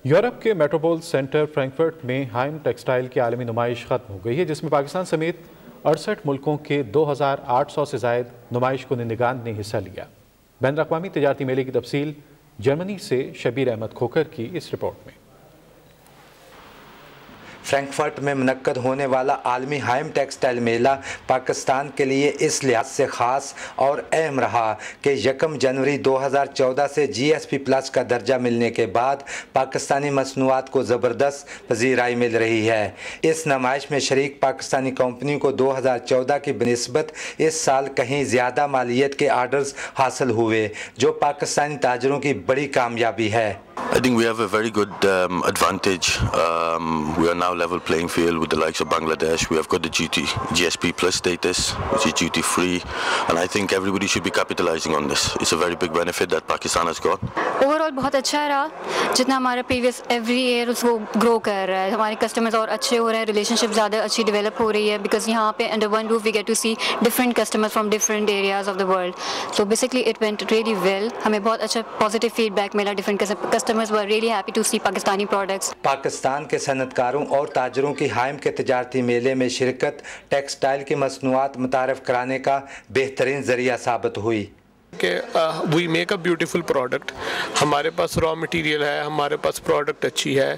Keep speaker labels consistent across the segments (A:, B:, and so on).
A: Europe کے metropole centre Frankfurt میں ہائم textile کی عالمی نمائش ختم ہو گئی ہے، جس میں پاکستان سمیت 68 ملکوں کے 2800 سے زائد نمائش کنندگان نے حصہ لیا۔ بین الاقوامی تجارتی میلے کی تفصیل جرمنی سے شبیر احمد کھوکھر کی اس رپورٹ میں۔
B: فرینکفرٹ میں منعقد ہونے والا عالمی ہائم ٹیکسٹائل میلہ پاکستان کے لیے اس لحاظ سے خاص اور اہم رہا کہ 1 جنوری 2014 سے GSP+ کا درجہ ملنے کے بعد پاکستانی مصنوعات کو زبردست پذیرائی مل رہی ہے۔ اس نمائش میں شریک پاکستانی کمپنی کو 2014 کی بنسبت اس سال کہیں زیادہ مالیت کے آرڈرز حاصل ہوئے، جو پاکستانی تاجروں کی بڑی کامیابی ہے۔
C: I think we have a very good advantage. We are now level playing field with the likes of Bangladesh. We have got the GSP+ status, which is duty free, and I think everybody should be capitalizing on this. It's a very big benefit that Pakistan has got.
D: Overall بہت اچھا رہا، جتنا ہمارا previous every year اس کو گرو کر رہا ہے، ہمارے کسٹمرز اور اچھے ہو رہے ہیں، ریلیشن شپ زیادہ اچھی ڈیولپ ہو رہی ہے، بیکاز یہاں پہ under one roof we get to see different customers from different areas of the world. So basically it went really well. ہمیں بہت اچھا پازیٹیو فیڈ بیک ملا، different customers were really happy to see Pakistani products.
B: Pakistan کے صنعت کاروں اور تاجروں کی ہائم کے تجارتی میلے میں شرکت ٹیکسٹائل کی مصنوعات متعارف کرانے کا بہترین ذریعہ ثابت ہوئی
E: کہ we make a beautiful product. ہمارے پاس را مٹیریل ہے، ہمارے پاس پروڈکٹ اچھی ہے.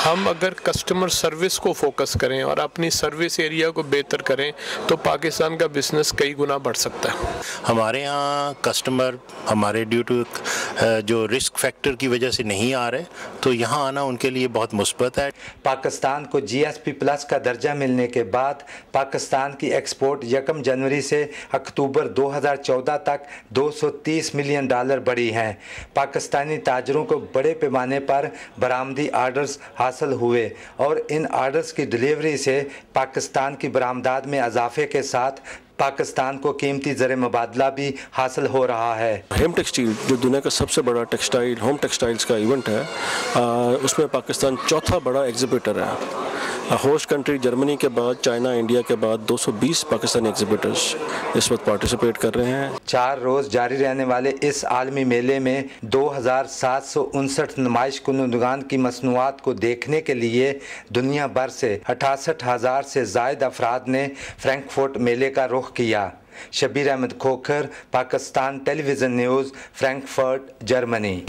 E: ہم اگر کسٹمر سروس کو فوکس کریں اور اپنی سروس ایریا کو بہتر کریں تو پاکستان کا بزنس کئی گنا بڑھ سکتا ہے.
F: ہمارے ہاں کسٹمر ہمارے ڈیو ٹو جو رسک فیکٹر کی وجہ سے نہیں آ رہے، تو یہاں آنا ان کے لیے بہت مثبت ہے.
B: پاکستان کو GSP+ کا درجہ ملنے کے بعد پاکستان کی ایکسپورٹ 1 جنوری سے اکتوبر 2014 تک $230 ملین بڑھی ہیں. پاکستانی تاجروں کو بڑے پیمانے پر برآمدی آرڈرز حاصل ہوئے اور ان آرڈرز کی ڈیلیوری سے پاکستان کی برآمدات میں اضافے کے ساتھ پاکستان کو قیمتی زر مبادلہ بھی حاصل ہو رہا ہے.
G: ہیم ٹیکسٹائل جو دنیا کا سب سے بڑا ٹیکسٹائل ہوم ٹیکسٹائلز کا ایونٹ ہے، اس میں پاکستان چوتھا بڑا ایگزیبیٹر ہے. ہوسٹ کنٹری جرمنی کے بعد چائنا، انڈیا کے بعد 220 پاکستانی ایگزیبیٹرز اس وقت پارٹیسپیٹ کر رہے ہیں. 4 روز جاری رہنے والے اس عالمی میلے میں 2759 نمائش کنندگان کی مصنوعات کو دیکھنے کے لیے دنیا بھر سے 68,000 سے زائد افراد نے فرینکفرٹ میلے کا رخ کیا. شبیر احمد کھوکھر، پاکستان ٹیلی ویژن نیوز، فرینکفرٹ، جرمنی.